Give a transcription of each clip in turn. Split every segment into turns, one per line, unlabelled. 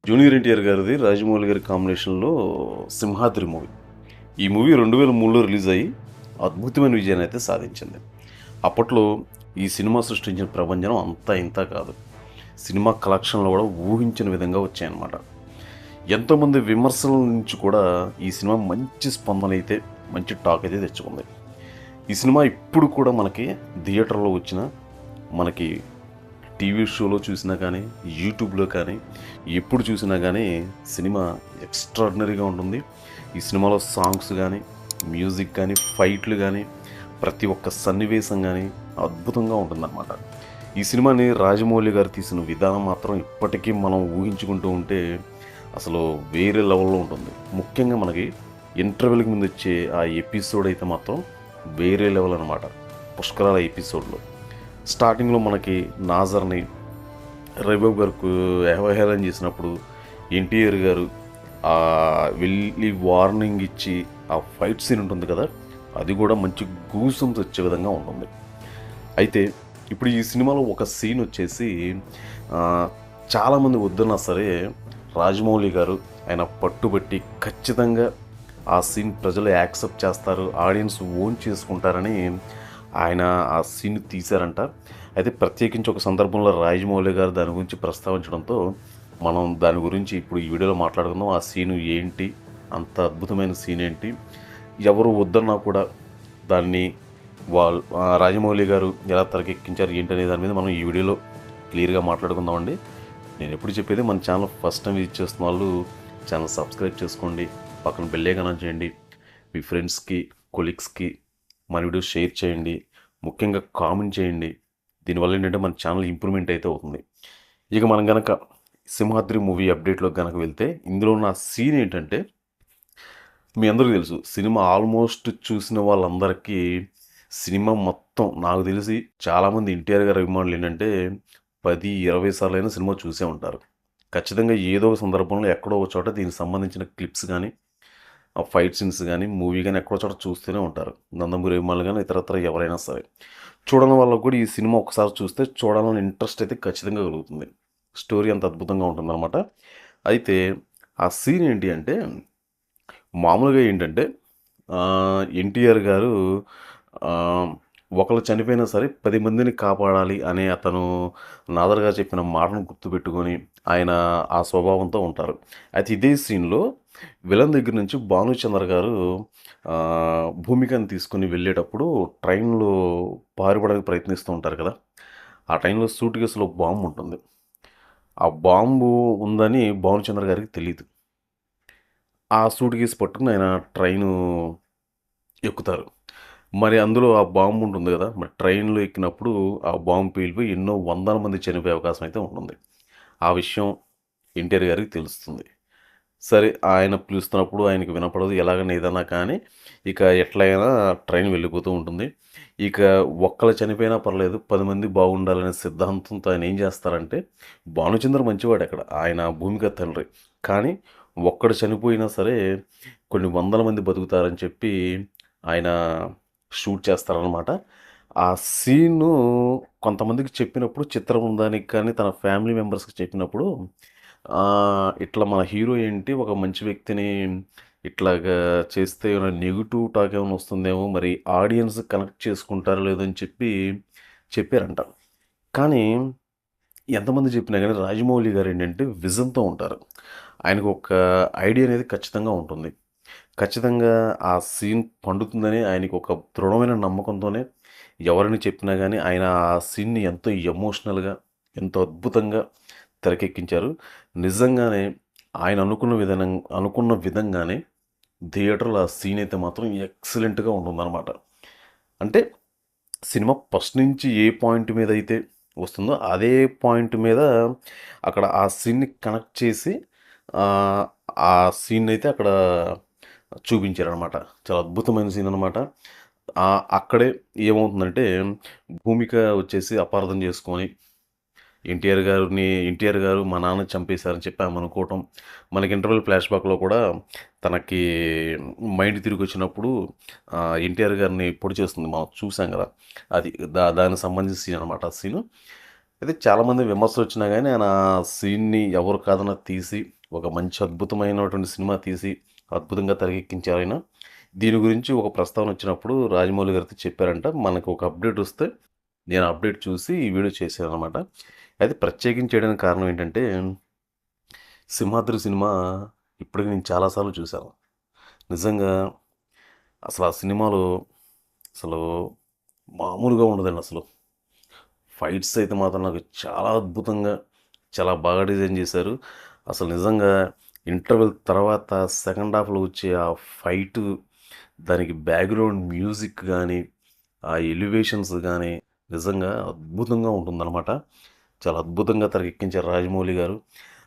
Junior NTR గారిది రాజమౌళి గారి కాంబినేషన్లో సింహాద్రి మూవీ. ఈ మూవీ 2003లో రిలీజ్ అయ్యి అద్భుతమైన విజయాన్ని అయితే సాధించింది. అప్పట్లో ఈ సినిమా సృష్టించిన ప్రభంజనం అంతా ఇంత కాదు. సినిమా కలెక్షన్లో కూడా ఊహించిన విధంగా వచ్చాయన్నమాట. ఎంతోమంది విమర్శల నుంచి కూడా ఈ సినిమా మంచి స్పందన అయితే, మంచి టాక్ అయితే తెచ్చుకుంది. ఈ సినిమా ఇప్పుడు కూడా మనకి థియేటర్లో వచ్చిన, మనకి టీవీ షోలో చూసినా కానీ, యూట్యూబ్లో కానీ, ఎప్పుడు చూసినా కానీ సినిమా ఎక్స్ట్రాడినరీగా ఉంటుంది. ఈ సినిమాలో సాంగ్స్ కానీ, మ్యూజిక్ కానీ, ఫైట్లు కానీ, ప్రతి ఒక్క సన్నివేశం కానీ అద్భుతంగా ఉంటుందన్నమాట. ఈ సినిమాని రాజమౌళి గారు తీసిన విధానం మాత్రం ఇప్పటికీ మనం ఊహించుకుంటూ ఉంటే అసలు వేరే లెవెల్లో ఉంటుంది. ముఖ్యంగా మనకి ఇంటర్వెల్కి ముందు వచ్చే ఆ ఎపిసోడ్ అయితే మాత్రం వేరే లెవెల్ అనమాట. పుష్కరాల ఎపిసోడ్లో స్టార్టింగ్లో మనకి నాజర్ని రవిబాబు గారికి అవహేళన చేసినప్పుడు ఎన్టీఆర్ గారు వెళ్ళి వార్నింగ్ ఇచ్చి ఆ ఫైట్ సీన్ ఉంటుంది కదా, అది కూడా మంచి గూసంస్ వచ్చే విధంగా ఉంటుంది. అయితే ఇప్పుడు ఈ సినిమాలో ఒక సీన్ వచ్చేసి చాలామంది వద్దన్నా సరే రాజమౌళి గారు ఆయన పట్టుబట్టి ఖచ్చితంగా ఆ సీన్ ప్రజలు యాక్సెప్ట్ చేస్తారు, ఆడియన్స్ ఓన్ చేసుకుంటారని ఆయన ఆ సీన్ తీశారంట. అయితే ప్రత్యేకించి ఒక సందర్భంలో రాజమౌళి గారు దాని గురించి ప్రస్తావించడంతో మనం దాని గురించి ఇప్పుడు ఈ వీడియోలో మాట్లాడుకుందాం. ఆ సీను ఏంటి, అంత అద్భుతమైన సీన్ ఏంటి, ఎవరు వద్దన్నా కూడా దాన్ని రాజమౌళి గారు ఎలా తెరకెక్కించారు ఏంటి అనే దాని మీద మనం ఈ వీడియోలో క్లియర్గా మాట్లాడుకుందామండి. నేను ఎప్పుడు చెప్పేది, మన ఛానల్ ఫస్ట్ టైం విజిట్ చేస్తున్న వాళ్ళు ఛానల్ సబ్స్క్రైబ్ చేసుకోండి, పక్కన బెల్ ఐకాన్ చేయండి, మీ ఫ్రెండ్స్కి, కొలీగ్స్కి మన వీడియో షేర్ చేయండి, ముఖ్యంగా కామెంట్ చేయండి. దీనివల్ల ఏంటంటే మన ఛానల్ ఇంప్రూవ్మెంట్ అయితే అవుతుంది. ఇక మనం కనుక సింహాద్రి మూవీ అప్డేట్లో కనుక వెళ్తే, ఇందులో ఉన్న సీన్ ఏంటంటే మీ అందరికీ తెలుసు, సినిమా ఆల్మోస్ట్ చూసిన వాళ్ళందరికీ సినిమా మొత్తం నాకు తెలిసి చాలామంది ఎన్టీఆర్ గారి అభిమానులు ఏంటంటే 10-20 సార్లు అయినా సినిమా చూసే ఉంటారు. ఖచ్చితంగా ఏదో ఒక సందర్భంలో ఎక్కడో ఒక చోట దీనికి సంబంధించిన క్లిప్స్ కానీ, ఆ ఫైట్ సీన్స్ కానీ, మూవీ కానీ ఎక్కడో చోట చూస్తూనే ఉంటారు. నందమూరి అభిమానులు కానీ ఇతరత్ర ఎవరైనా సరే. చూడని వాళ్ళకు కూడా ఈ సినిమా ఒకసారి చూస్తే చూడాలని ఇంట్రెస్ట్ అయితే ఖచ్చితంగా కలుగుతుంది. స్టోరీ అంత అద్భుతంగా ఉంటుందన్నమాట. అయితే ఆ సీన్ ఏంటి అంటే, మామూలుగా ఏంటంటే ఎన్టీఆర్ గారు ఒకళ్ళు చనిపోయినా సరే 10 మందిని కాపాడాలి అనే అతను నాదర్ గారు చెప్పిన మాటను గుర్తుపెట్టుకొని ఆయన ఆ స్వభావంతో ఉంటారు. అయితే ఇదే సీన్లో విలన్ దగ్గర నుంచి భానుచంద్ర గారు భూమికని తీసుకుని వెళ్ళేటప్పుడు ట్రైన్లో పారిపడడానికి ప్రయత్నిస్తూ ఉంటారు కదా, ఆ టైంలో సూట్ కేసులో బాంబు ఉంటుంది. ఆ బాంబు ఉందని భానుచంద్ర గారికి తెలియదు. ఆ సూట్ కేసు పట్టుకుని ఆయన ట్రైను ఎక్కుతారు. మరి అందులో ఆ బాంబు ఉంటుంది కదా, మరి ట్రైన్లో ఎక్కినప్పుడు ఆ బాంబు పేలిపోయి ఎన్నో వందల మంది చనిపోయే అవకాశం అయితే ఉంటుంది. ఆ విషయం ఎన్టీఆర్ గారికి తెలుస్తుంది. సరే, ఆయన పిలుస్తున్నప్పుడు ఆయనకి వినపడదు, ఎలాగైనా ఏదన్నా కానీ ఇక ఎట్లయినా ట్రైన్ వెళ్ళిపోతూ ఉంటుంది. ఇక ఒక్కళ్ళు చనిపోయినా పర్లేదు, 10 మంది బాగుండాలనే సిద్ధాంతంతో ఆయన ఏం చేస్తారంటే, భానుచంద్ర మంచివాడు అక్కడ, ఆయన భూమిక తండ్రి, కానీ ఒక్కడు చనిపోయినా సరే కొన్ని వందల మంది బతుకుతారని చెప్పి ఆయన షూట్ చేస్తారనమాట. ఆ సీను కొంతమందికి చెప్పినప్పుడు, చిత్రబృందానికి కానీ తన ఫ్యామిలీ మెంబర్స్కి చెప్పినప్పుడు ఇట్లా మన హీరో ఏంటి ఒక మంచి వ్యక్తిని ఇట్లాగా చేస్తే ఏమైనా నెగిటివ్ టాక్ ఏమైనా వస్తుందేమో, మరి ఆడియన్స్ కనెక్ట్ చేసుకుంటారో లేదని చెప్పి చెప్పారంట. కానీ ఎంతమంది చెప్పినా కానీ రాజమౌళి గారు ఏంటంటే విజన్తో ఉంటారు. ఆయనకు ఒక ఐడియా అనేది ఖచ్చితంగా ఉంటుంది. ఖచ్చితంగా ఆ సీన్ పండుతుందని ఆయనకు ఒక దృఢమైన నమ్మకంతోనే ఎవరిని చెప్పినా కానీ ఆయన ఆ సీన్ని ఎంతో ఎమోషనల్గా, ఎంతో అద్భుతంగా తెరకెక్కించారు. నిజంగానే ఆయన అనుకున్న విధంగానే థియేటర్లో ఆ సీన్ అయితే మాత్రం ఎక్సలెంట్గా ఉంటుందన్నమాట. అంటే సినిమా ఫస్ట్ నుంచి ఏ పాయింట్ మీద అయితే వస్తుందో అదే పాయింట్ మీద అక్కడ ఆ సీన్ని కనెక్ట్ చేసి ఆ సీన్ అయితే అక్కడ చూపించారనమాట. చాలా అద్భుతమైన సీన్ అనమాట. అక్కడే ఏమవుతుందంటే, భూమిక వచ్చేసి అపార్థం చేసుకొని ఎన్టీఆర్ గారు మా నాన్న చంపేశారని చెప్పి ఆమె అనుకోవటం, మనకి ఇంటర్వెల్ ఫ్లాష్ బ్యాక్లో కూడా తనకి మైండ్ తిరిగి వచ్చినప్పుడు ఎన్టీఆర్ గారిని పొడి చేస్తుంది, మనం చూసాం కదా, అది దానికి సంబంధించిన సీన్ అనమాట. ఆ సీను అయితే చాలామంది విమర్శలొచ్చినా గానీ, ఆయన ఆ సీన్‌ని ఎవరు కాదన్నా తీసి, ఒక మంచి అద్భుతమైనటువంటి సినిమా తీసి, అద్భుతంగా తెరకెక్కించారాయన. దీని గురించి ఒక ప్రస్తావనొచ్చినప్పుడు రాజమౌళి గారితో చెప్పారంట. మనకు ఒక అప్డేటొస్తే, నేను ఆ అప్డేట్ చూసి ఈ వీడియో చేశాననమాట. అయితే ప్రత్యేకించి చేయడానికి కారణం ఏంటంటే, 'సింహాద్రి' సినిమా ఇప్పటికి నేను చాలా సార్లు చూశాను. నిజంగా అసలు ఆ సినిమాలో అసలు మామూలుగా ఉండదండి అసలు. ఫైట్స్ అయితే మాత్రం నాకు చాలా అద్భుతంగా, చాలా బాగా డిజైన్ చేశారు. అసలు నిజంగా ఇంటర్వెల్ తర్వాత సెకండ్ హాఫ్‌లో వచ్చే ఆ ఫైటు, దానికి బ్యాక్‌గ్రౌండ్ మ్యూజిక్ గానీ, ఆ ఎలివేషన్స్ గానీ నిజంగా అద్భుతంగా ఉంటుందనమాట. చాలా అద్భుతంగా తెరకెక్కించారు రాజమౌళి గారు.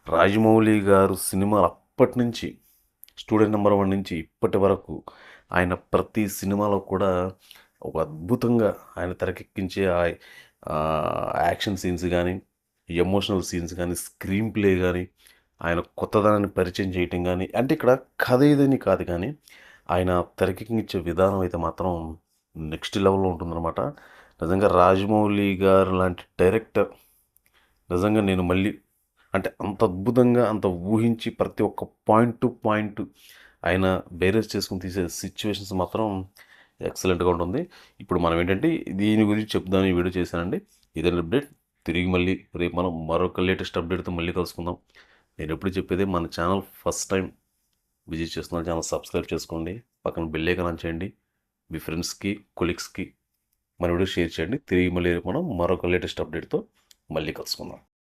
రాజమౌళి గారు సినిమాలు అప్పటినుంచి 'స్టూడెంట్ నంబర్ వన్' నుంచి ఇప్పటి వరకు ఆయన ప్రతి సినిమాలో కూడా ఒక అద్భుతంగా ఆయన తెరకెక్కించే యాక్షన్ సీన్స్ గానీ, ఎమోషనల్ సీన్స్ గానీ, స్క్రీన్ ప్లే గానీ, ఆయన కొత్తదనాన్ని పరిచయం చేయటం గానీ, అంటే ఇక్కడ కథ ఇదని కాదు కానీ, ఆయన తెరకెక్కించే విధానం అయితే మాత్రం నెక్స్ట్ లెవెల్‌లో ఉంటుందనమాట. నిజంగా రాజమౌళి గారు లాంటి డైరెక్టర్ నిజంగా నేను మళ్ళీ అంటే అంత అద్భుతంగా, అంత ఊహించి ప్రతి ఒక్క పాయింట్ టు పాయింట్ ఆయన బేరేజ్ చేసుకొని తీసే సిట్యుయేషన్స్ మాత్రం ఎక్సలెంట్‌గా ఉంటుంది. ఇప్పుడు మనం ఏంటంటే దీని గురించి చెప్దామని ఈ వీడియో చేశానండి. ఇదండి అప్డేట్. తిరిగి మళ్ళీ రేపు మనం మరొక లేటెస్ట్ అప్డేట్‌తో మళ్ళీ కలుసుకుందాం. నేనెప్పుడు చెప్పేదే మన ఛానల్ ఫస్ట్ టైం విజిట్ చేస్తున్న ఛానల్ సబ్స్క్రైబ్ చేసుకోండి. పక్కన బెల్ ఐకాన్ ఆన్ చేయండి. మీ ఫ్రెండ్స్‌కి, కొలీగ్స్‌కి మన వీడియో షేర్ చేయండి. తిరిగి మళ్ళీ రేపు మనం మరొక లేటెస్ట్ అప్డేట్‌తో మళ్ళీ కలుసుకుందాం.